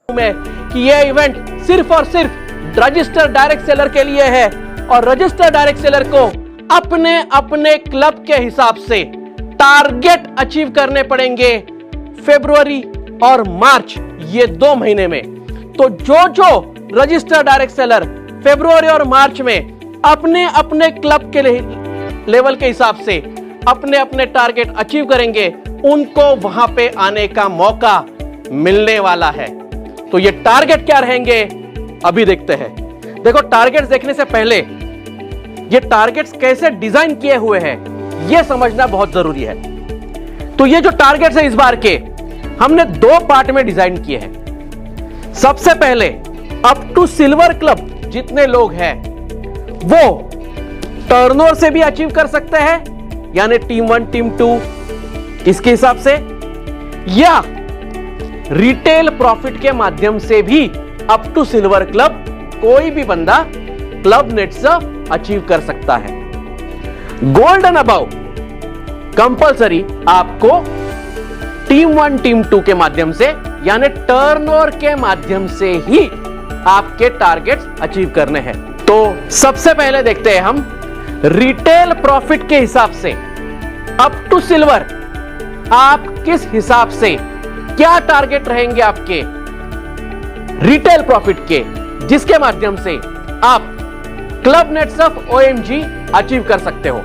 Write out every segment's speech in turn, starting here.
में कि यह इवेंट सिर्फ और सिर्फ रजिस्टर्ड डायरेक्ट सेलर के लिए है और रजिस्टर्ड डायरेक्ट सेलर को अपने अपने क्लब के हिसाब से टारगेट अचीव करने पड़ेंगे फरवरी और मार्च, ये 2 महीने में। तो जो रजिस्टर्ड डायरेक्ट सेलर फरवरी और मार्च में अपने अपने क्लब के लेवल के हिसाब से अपने अपने टारगेट अचीव करेंगे, उनको वहां पे आने का मौका मिलने वाला है। तो ये टारगेट क्या रहेंगे अभी देखते हैं। देखो, टारगेट्स देखने से पहले ये टारगेट्स कैसे डिजाइन किए हुए हैं ये समझना बहुत जरूरी है। तो ये जो टारगेट्स है इस बार के हमने 2 पार्ट में डिजाइन किए हैं। सबसे पहले अप टू सिल्वर क्लब जितने लोग हैं वो टर्नओवर से भी अचीव कर सकते हैं, यानी टीम 1 टीम 2 इसके हिसाब से, या रिटेल प्रॉफिट के माध्यम से भी अप टू सिल्वर क्लब कोई भी बंदा क्लब नेट से अचीव कर सकता है। गोल्ड एंड अबव कंपलसरी आपको टीम 1 टीम 2 के माध्यम से यानी टर्नओवर के माध्यम से ही आपके टारगेट्स अचीव करने हैं। तो सबसे पहले देखते हैं हम रिटेल प्रॉफिट के हिसाब से अप टू सिल्वर आप किस हिसाब से क्या टारगेट रहेंगे आपके रिटेल प्रॉफिट के, जिसके माध्यम से आप club nets of OMG achieve कर सकते हो।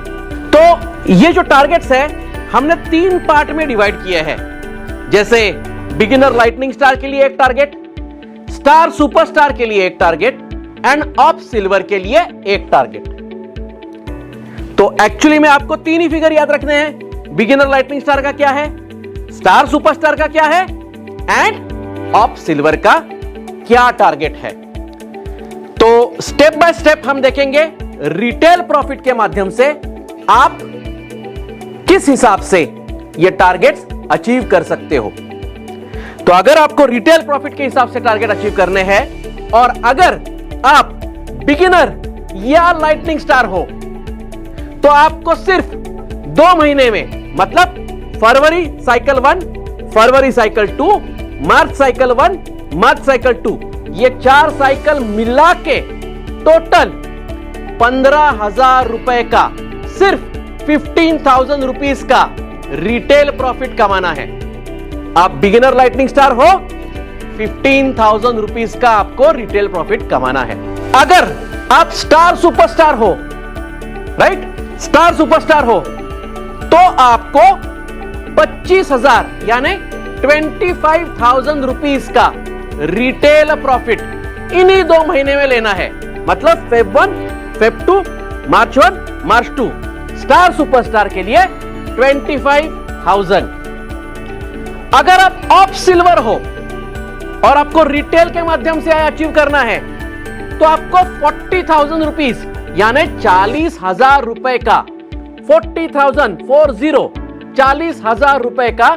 तो ये जो टारगेट्स है हमने 3 पार्ट में डिवाइड किए हैं। जैसे बिगिनर लाइटनिंग स्टार के लिए एक टारगेट, स्टार सुपरस्टार के लिए एक टारगेट एंड ऑफ सिल्वर के लिए एक टारगेट। तो एक्चुअली में आपको 3 ही फिगर याद रखने हैं। बिगिनर लाइटनिंग स्टार का क्या है, स्टार सुपरस्टार का क्या है एंड ऑफ सिल्वर का क्या टारगेट है। तो स्टेप बाय स्टेप हम देखेंगे रिटेल प्रॉफिट के माध्यम से आप किस हिसाब से ये टारगेट्स अचीव कर सकते हो। तो अगर आपको रिटेल प्रॉफिट के हिसाब से टारगेट अचीव करने हैं और अगर आप बिगिनर या लाइटनिंग स्टार हो तो आपको सिर्फ 2 महीने में, मतलब फरवरी साइकिल 1, फरवरी साइकिल 2, मार्च साइकिल 1, मार्च साइकिल 2, ये 4 साइकिल मिला के टोटल 15,000 रुपए का, सिर्फ 15,000 रुपीज का रिटेल प्रॉफिट कमाना है। आप बिगिनर लाइटनिंग स्टार हो, 15,000 रुपीज का आपको रिटेल प्रॉफिट कमाना है। अगर आप स्टार सुपरस्टार हो, राइट, स्टार सुपरस्टार हो, तो आपको 25,000 यानी 25,000 रुपीज का रिटेल प्रॉफिट इन्हीं 2 महीने में लेना है। मतलब फेब 1, फेब 2, मार्च 1, मार्च 2, स्टार सुपरस्टार के लिए 25,000। अगर आप ऑफ सिल्वर हो और आपको रिटेल के माध्यम से अचीव करना है तो आपको 40,000 रुपीज यानी 40,000 रुपए का, 40,000 40,000 रुपए का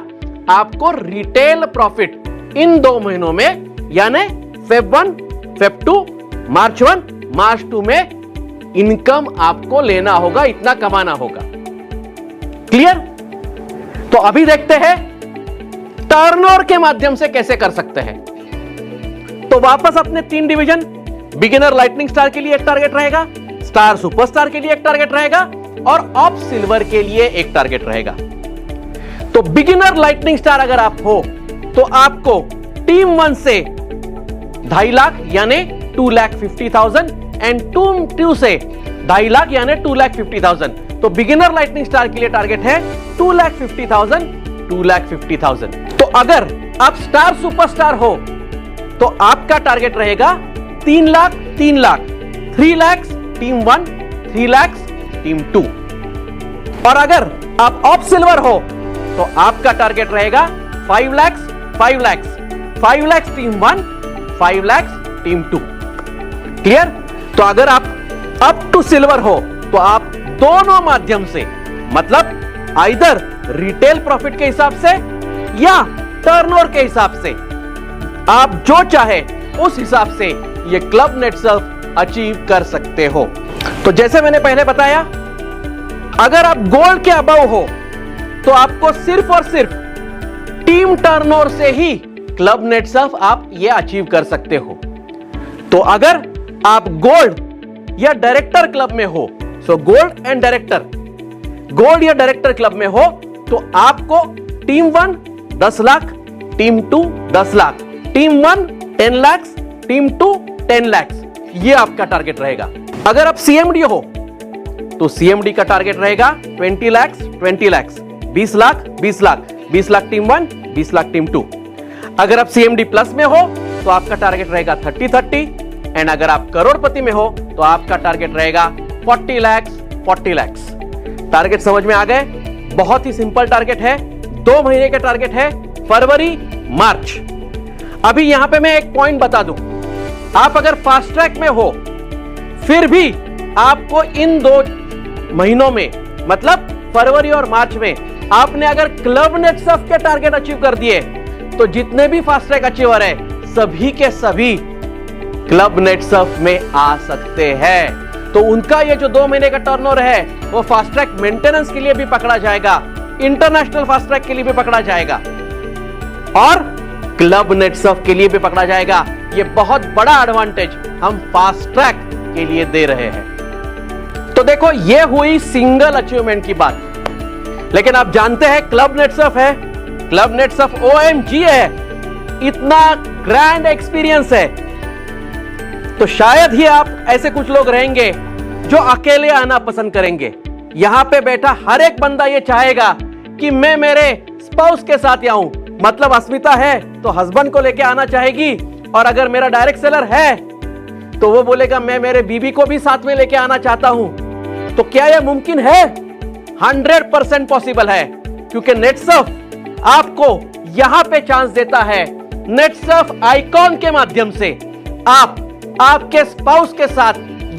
आपको रिटेल प्रॉफिट इन 2 महीनों में यानी फेब 1, फेब 2, मार्च 1, मार्च 2 में इनकम आपको लेना होगा, इतना कमाना होगा। क्लियर? तो अभी देखते हैं टर्नओवर के माध्यम से कैसे कर सकते हैं। तो वापस अपने 3 डिवीजन, बिगिनर लाइटनिंग स्टार के लिए एक टारगेट रहेगा, स्टार सुपरस्टार के लिए एक टारगेट रहेगा और ऑफ सिल्वर के लिए एक टारगेट रहेगा। तो बिगिनर लाइटनिंग स्टार अगर आप हो तो आपको टीम 1 से 2.5 लाख यानी 2,50,000 एंड टीम 2 से 2.5 लाख यानी 2,50,000। तो बिगिनर लाइटनिंग स्टार के लिए टारगेट है 2,50,000, 2,50,000। तो अगर आप स्टार सुपरस्टार हो तो आपका टारगेट रहेगा 3 लाख, 3 लाख, 3 लाख टीम 1, 3 लाख टीम 2। और अगर आप ऑफ सिल्वर हो तो आपका टारगेट रहेगा 5 lakh, 5 lakh, 5 lakh team 1, 5 lakh team 2। Clear? तो अगर आप अप टू सिल्वर हो तो आप दोनों माध्यम से, मतलब आइदर रिटेल प्रॉफिट के हिसाब से या टर्नओवर के हिसाब से, आप जो चाहे उस हिसाब से ये क्लब नेट सेल्फ अचीव कर सकते हो। तो जैसे मैंने पहले बताया, अगर आप गोल्ड के अबव हो तो आपको सिर्फ और सिर्फ टीम टर्नओवर से ही क्लब नेट सर्फ आप ये अचीव कर सकते हो। तो अगर आप गोल्ड या डायरेक्टर क्लब में हो, so gold and director, gold या डायरेक्टर क्लब में हो, तो आपको team 1 10 lakh, team 2 10 lakh, team 1 10 lakh, team 2 10 lakh, ये आपका टारगेट रहेगा। अगर आप सीएमडी हो तो सीएमडी का टारगेट रहेगा 20 लाख 20 लाख, 20 लाख 20 लाख, 20 लाख टीम 1, 20 लाख टीम 2। अगर आप सीएमडी प्लस में हो तो आपका टारगेट रहेगा 30-30, एंड अगर आप करोड़पति में हो तो आपका टारगेट रहेगा 40 लाख 40 लाख। टारगेट समझ में आ गए? बहुत ही सिंपल टारगेट है, 2 महीने का टारगेट है, फरवरी मार्च। अभी यहां पे मैं एक पॉइंट बता दूं, आप अगर फास्ट ट्रैक में हो फिर भी आपको इन 2 महीनों में, मतलब फरवरी और मार्च में, आपने अगर क्लब नेट सर्फ के टारगेट अचीव कर दिए तो जितने भी फास्ट ट्रैक अचीवर है सभी के सभी क्लब नेट सर्फ में आ सकते हैं। तो उनका ये जो 2 महीने का टर्नओवर है वो फास्ट ट्रैक मेंटेनेंस के लिए भी पकड़ा जाएगा, इंटरनेशनल फास्ट ट्रैक के लिए भी पकड़ा जाएगा और क्लब नेट सर्फ के लिए भी पकड़ा जाएगा। ये बहुत बड़ा एडवांटेज हम फास्ट ट्रैक के लिए दे रहे हैं। तो देखो, ये हुई सिंगल अचीवमेंट की बात, लेकिन आप जानते हैं क्लब नेट सर्फ है, क्लब नेट सर्फ OMG है, इतना ग्रैंड एक्सपीरियंस है। तो शायद ही आप ऐसे कुछ लोग रहेंगे जो अकेले आना पसंद करेंगे। यहां पे बैठा हर एक बंदा ये चाहेगा कि मैं मेरे स्पाउस के साथ आऊं, मतलब अस्मिता है तो हस्बैंड को लेके आना चाहेगी, और अगर मेरा डायरेक्ट सेलर है तो वो बोलेगा मैं मेरे बीबी को भी साथ में लेके आना चाहता हूं। तो क्या यह मुमकिन है? 100% पॉसिबल है, क्योंकि नेट सर्फ आपको यहां पे चांस देता है। नेट सर्फ आइकॉन के माध्यम से आप आपके स्पाउस के साथ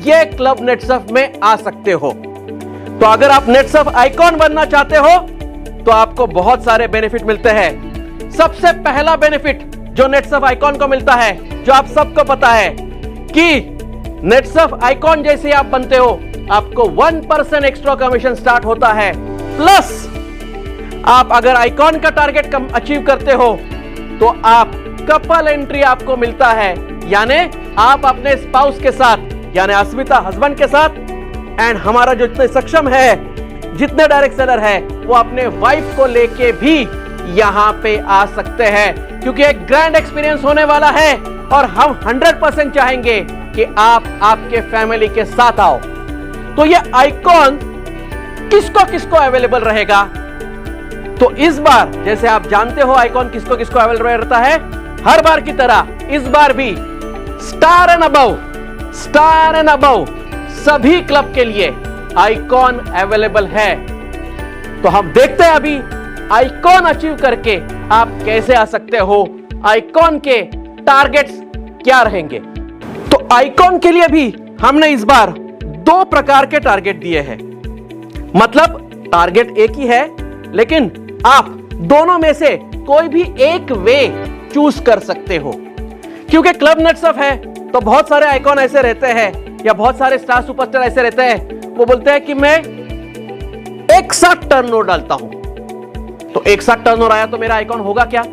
ये क्लब नेट सर्फ में आ सकते हो। तो अगर आप नेट सर्फ आइकॉन बनना चाहते हो तो आपको बहुत सारे बेनिफिट मिलते हैं। सबसे पहला बेनिफिट जो नेट सर्फ आइकॉन को मिलता है, जो आप सबको पता है कि नेट सर्फ आइकॉन जैसे आप बनते हो आपको 1% एक्स्ट्रा कमीशन स्टार्ट होता है। प्लस आप अगर आइकॉन का टारगेट अचीव करते हो तो आप कपल एंट्री आपको मिलता है, यानी आप अपने स्पाउस के साथ, यानी अस्मिता हस्बैंड के साथ, एंड हमारा जो इतने सक्षम है, जितने डायरेक्ट सेलर है, वो अपने वाइफ को लेके भी यहां पे आ सकते हैं, क्योंकि एक ग्रैंड एक्सपीरियंस होने वाला है और हम 100% चाहेंगे कि आप आपके फैमिली के साथ आओ। तो ये आइकॉन किसको किसको अवेलेबल रहेगा? तो इस बार, जैसे आप जानते हो आइकॉन किसको किसको अवेलेबल रहता है, हर बार की तरह इस बार भी स्टार एंड अबव सभी क्लब के लिए आइकॉन अवेलेबल है। तो हम देखते हैं अभी आइकॉन अचीव करके आप कैसे आ सकते हो, आइकॉन के टारगेट्स क्या रहेंगे। तो आइकॉन के लिए भी हमने इस बार 2 प्रकार के टारगेट दिए हैं, मतलब टारगेट एक ही है, लेकिन आप दोनों में से कोई भी एक वे चूज कर सकते हो। क्योंकि क्लब नेट सर्फ है तो बहुत सारे आइकॉन ऐसे रहते हैं या बहुत सारे स्टार सुपरस्टार ऐसे रहते हैं, वो बोलते हैं कि मैं एक साथ टर्नओवर डालता हूं, तो एक साथ टर्नओवर आया तो मेरा आइकॉन होगा क्या?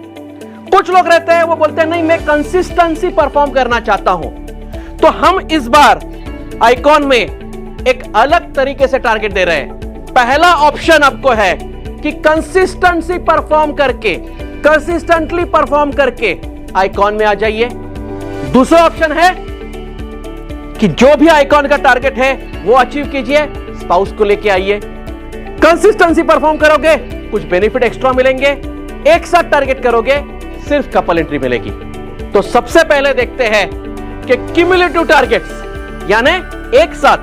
कुछ लोग रहते हैं वो बोलते हैं नहीं, मैं कंसिस्टेंसी परफॉर्म करना चाहता हूं। तो हम इस बार आइकॉन में एक अलग तरीके से टारगेट दे रहे हैं। पहला ऑप्शन आपको है कि कंसिस्टेंटली परफॉर्म करके आइकॉन में आ जाइए। दूसरा ऑप्शन है कि जो भी आइकॉन का टारगेट है वो अचीव कीजिए, स्पाउस को लेके आइए। कंसिस्टेंसी परफॉर्म करोगे, कुछ बेनिफिट एक्स्ट्रा मिलेंगे, एक साथ टारगेट करोगे, सिर्फ कपल एंट्री मिलेगी। तो सबसे पहले देखते हैं कि क्यूमुलेटिव टारगेट्स, यानी एक साथ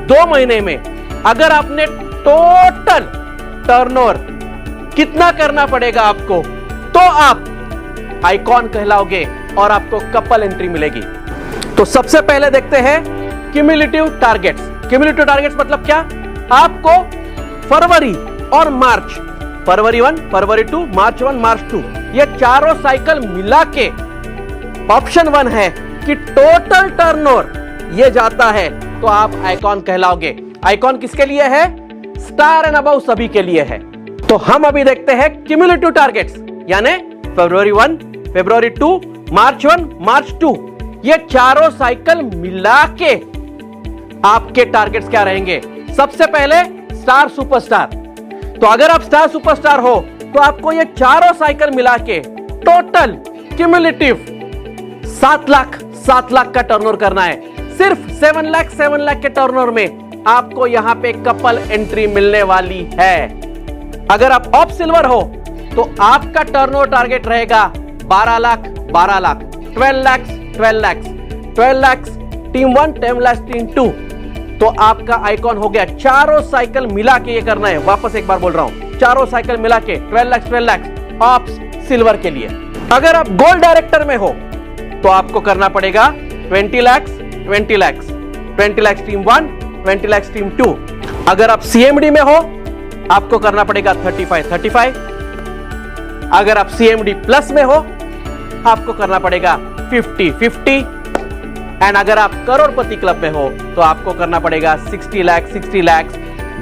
2 महीने में अगर आपने टोटल टर्नओवर कितना करना पड़ेगा आपको, तो आप आइकॉन कहलाओगे और आपको कपल एंट्री मिलेगी। तो सबसे पहले देखते हैं क्यूमुलेटिव टारगेट्स। क्यूमुलेटिव टारगेट्स मतलब क्या? आपको फरवरी और मार्च, फरवरी 1, फरवरी 2, मार्च 1, मार्च 2, ये चारों साइकिल मिला के ऑप्शन 1 है कि टोटल टर्नओवर ये जाता है तो आप आइकॉन कहलाओगे। आइकॉन किसके लिए है? स्टार एंड अबव सभी के लिए है। तो हम अभी देखते हैं क्यूमुलेटिव टारगेट्स, यानी फरवरी 1, February 2, March 1, March 2, ये चारों साइकिल मिला के आपके टारगेट्स क्या रहेंगे? सबसे पहले स्टार सुपरस्टार। तो अगर आप स्टार सुपरस्टार हो तो आपको ये चारों साइकिल मिला के टोटल क्यूमुलेटिव 7 लाख का टर्नओवर करना है। सिर्फ 7 लाख के टर्नओवर में आपको यहां पे कपल एंट्री मिलने वाली है। अगर आप ऑफ सिल्वर हो तो आपका टर्नओवर टारगेट रहेगा 12 लाख 12 लाख टीम 1, 10 लाख टीम 2। तो आपका आइकॉन हो गया। चारों साइकिल मिला के ये करना है। वापस एक बार बोल रहा हूं, चारों साइकिल मिला के 12 लाख ऑफ सिल्वर के लिए। अगर आप गोल्ड डायरेक्टर में हो तो आपको करना पड़ेगा 20 लाख टीम 1, 20 लाख टीम 2। अगर आप सीएमडी में हो आपको करना पड़ेगा 35। अगर आप सीएमडी प्लस में हो आपको करना पड़ेगा 50। एंड अगर आप करोड़पति क्लब में हो तो आपको करना पड़ेगा 60 लाख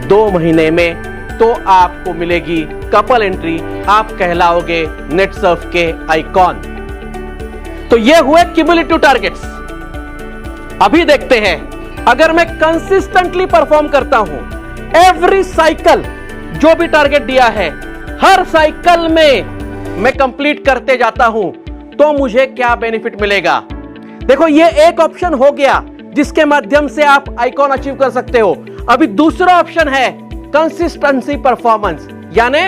2 महीने में। तो आपको मिलेगी कपल एंट्री, आप कहलाओगे नेटसर्फ के आइकॉन। तो ये हुए क्यूमुलेटिव टारगेट्स। अभी देखते हैं, अगर मैं कंसिस्टेंटली परफॉर्म करता हूं, एवरी साइकिल जो भी टारगेट दिया है हर साइकिल में मैं कंप्लीट करते जाता हूं, तो मुझे क्या बेनिफिट मिलेगा? देखो, ये एक ऑप्शन हो गया जिसके माध्यम से आप आइकॉन अचीव कर सकते हो। अभी दूसरा ऑप्शन है कंसिस्टेंसी परफॉर्मेंस, यानी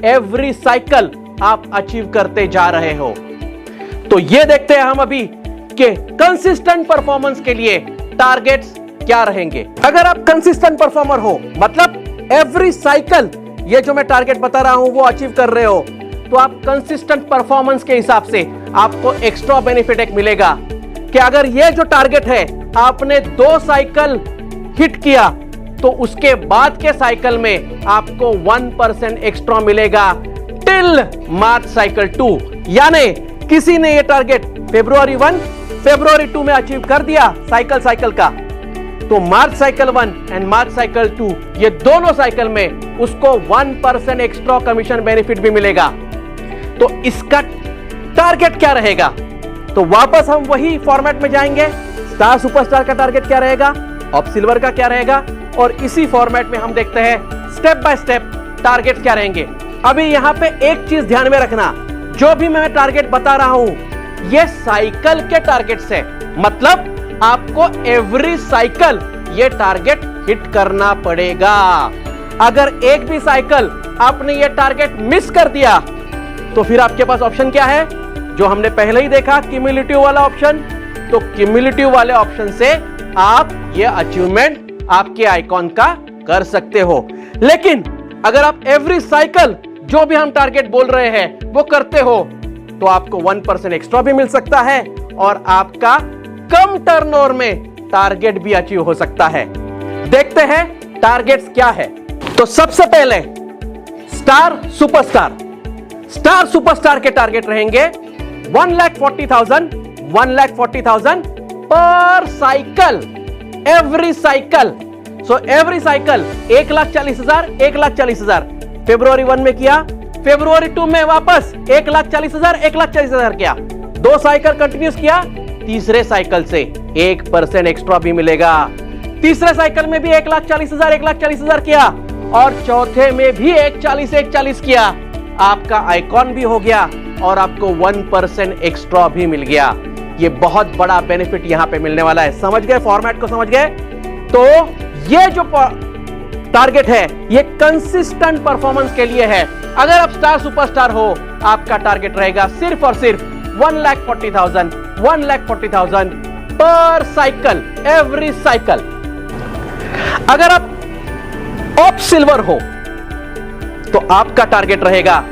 एवरी साइकिल आप अचीव करते जा रहे हो। तो ये देखते हैं हम अभी कि कंसिस्टेंट परफॉर्मेंस के लिए टारगेट्स क्या रहेंगे। अगर आप कंसिस्टेंट परफॉर्मर हो, मतलब एवरी साइकिल ये जो मैं टारगेट बता रहा हूं वो अचीव कर रहे हो, तो आप कंसिस्टेंट परफॉर्मेंस के हिसाब से आपको एक्स्ट्रा बेनिफिट एक मिलेगा कि अगर ये जो टारगेट है आपने 2 साइकिल हिट किया तो उसके बाद के साइकिल में आपको 1% एक्स्ट्रा मिलेगा टिल मार्च साइकिल 2। यानी किसी ने ये टारगेट February 1, February 2 में अचीव कर दिया साइकिल का, तो मार्च साइकिल 1 एंड मार्च साइकिल 2 ये दोनों साइकिल में उसको 1% एक्स्ट्रा कमीशन बेनिफिट भी मिलेगा। तो इसका टारगेट क्या रहेगा? तो वापस हम वही फॉर्मेट में जाएंगे। स्टार सुपरस्टार का टारगेट क्या रहेगा, ऑफ सिल्वर का क्या रहेगा, और इसी फॉर्मेट में हम देखते हैं स्टेप बाय स्टेप टारगेट क्या रहेंगे। अभी यहां पे एक चीज ध्यान में रखना, जो भी मैं टारगेट बता रहा हूं ये साइकिल के टारगेट्स है, मतलब आपको एवरी साइकिल ये टारगेट हिट करना पड़ेगा। अगर एक भी साइकिल आपने ये टारगेट मिस कर दिया तो फिर आपके पास ऑप्शन क्या है, जो हमने पहले ही देखा, क्यूमुलेटिव वाला ऑप्शन। तो क्यूमुलेटिव वाले ऑप्शन से आप ये अचीवमेंट आपके आइकॉन का कर सकते हो। लेकिन अगर आप एवरी साइकिल जो भी हम टारगेट बोल रहे हैं वो करते हो तो आपको 1% एक्स्ट्रा भी मिल सकता है और आपका कम टर्नओवर में टारगेट भी अचीव हो सकता है। देखते हैं टारगेट्स क्या है। तो सबसे पहले स्टार सुपरस्टार के टारगेट रहेंगे 1,40,000 पर cycle, every cycle. So every cycle 1,40,000 February 1 में किया, February 2 में वापस 1,40,000 किया, 2 साइकिल कंटिन्यूस किया, तीसरे साइकिल से 1% एक्स्ट्रा भी मिलेगा। तीसरे साइकिल में भी 1,40,000 किया और चौथे में भी 1,40,000 किया। आपका आइकॉन भी हो गया और आपको 1% एक्स्ट्रा भी मिल गया। ये बहुत बड़ा बेनिफिट यहां पे मिलने वाला है। समझ गए? फॉर्मेट को समझ गए? तो ये जो टारगेट है ये कंसिस्टेंट परफॉर्मेंस के लिए है। अगर आप स्टार सुपरस्टार हो आपका टारगेट रहेगा सिर्फ और सिर्फ 1,40,000 पर साइकिल, एवरी साइकिल। अगर आप ऑफ सिल्वर हो तो आपका टारगेट रहेगा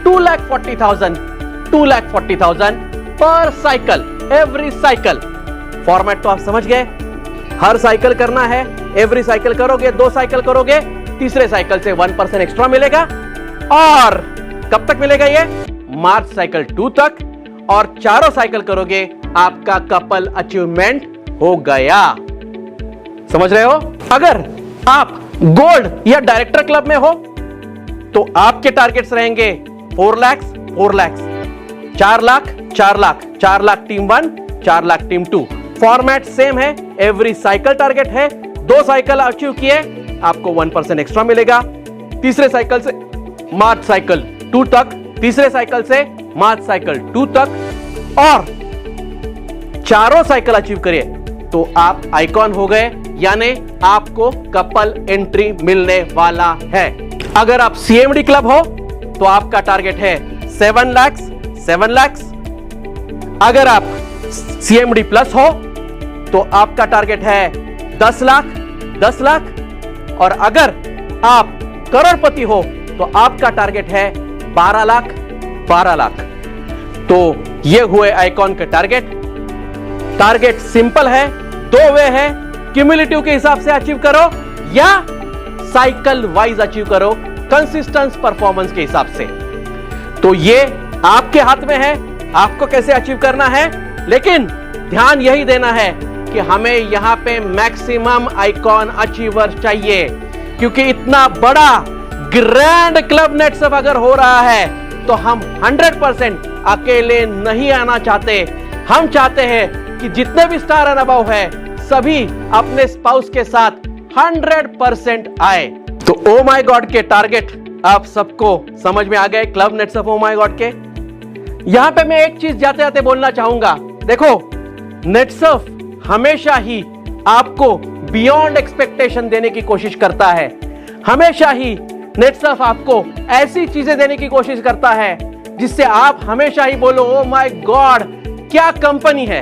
2,40,000 पर साइकिल, एवरी साइकिल। फॉर्मेट तो आप समझ गए, हर साइकिल करना है, एवरी साइकिल करोगे, 2 साइकिल करोगे, तीसरे साइकिल से 1% एक्स्ट्रा मिलेगा। और कब तक मिलेगा ये? मार्च साइकिल 2 तक। और चारों साइकिल करोगे आपका कपल अचीवमेंट हो गया। समझ रहे हो? अगर आप गोल्ड या डायरेक्टर क्लब में हो तो आपके टारगेट्स रहेंगे 4 lakh, 4 lakh, 4 lakh team 1, 4 lakh team 2। Format same है, एवरी साइकिल टारगेट है। 2 साइकिल अचीव किए आपको 1% एक्स्ट्रा मिलेगा। तीसरे साइकिल से मार्च साइकिल 2 तक, तीसरे साइकिल से मार्च साइकिल 2 तक और चारों साइकिल अचीव करिए तो आप आइकॉन हो गए, यानी आपको कपल एंट्री मिलने वाला है। अगर आप सीएमडी क्लब हो तो आपका टारगेट है 7 लाख। अगर आप सीएमडी प्लस हो तो आपका टारगेट है 10 लाख। और अगर आप करोड़पति हो तो आपका टारगेट है 12 लाख। तो ये हुए आइकॉन के टारगेट सिंपल है, 2 वे है, क्यूमुलेटिव के हिसाब से अचीव करो या साइकिल वाइज अचीव करो कंसिस्टेंस परफॉर्मेंस के हिसाब से। तो ये आपके हाथ में है, आपको कैसे अचीव करना है, लेकिन ध्यान यही देना है कि हमें यहां पे मैक्सिमम आइकॉन अचीवर चाहिए, क्योंकि इतना बड़ा ग्रैंड क्लब नेटसर्फ अगर हो रहा है तो हम 100% अकेले नहीं आना चाहते। हम चाहते हैं कि जितने भी स्टार एंड अबव है सभी अपने स्पाउस के साथ 100% आए। तो ओ माय गॉड के टारगेट आप सबको समझ में आ गए, club Netsurf oh my God के। यहां पे मैं एक चीज जाते जाते बोलना चाहूंगा, देखो नेटसर्फ हमेशा ही आपको बियॉन्ड एक्सपेक्टेशन देने की कोशिश करता है। हमेशा ही नेटसर्फ आपको ऐसी चीजें देने की कोशिश करता है जिससे आप हमेशा ही बोलो ओ माय गॉड क्या कंपनी है।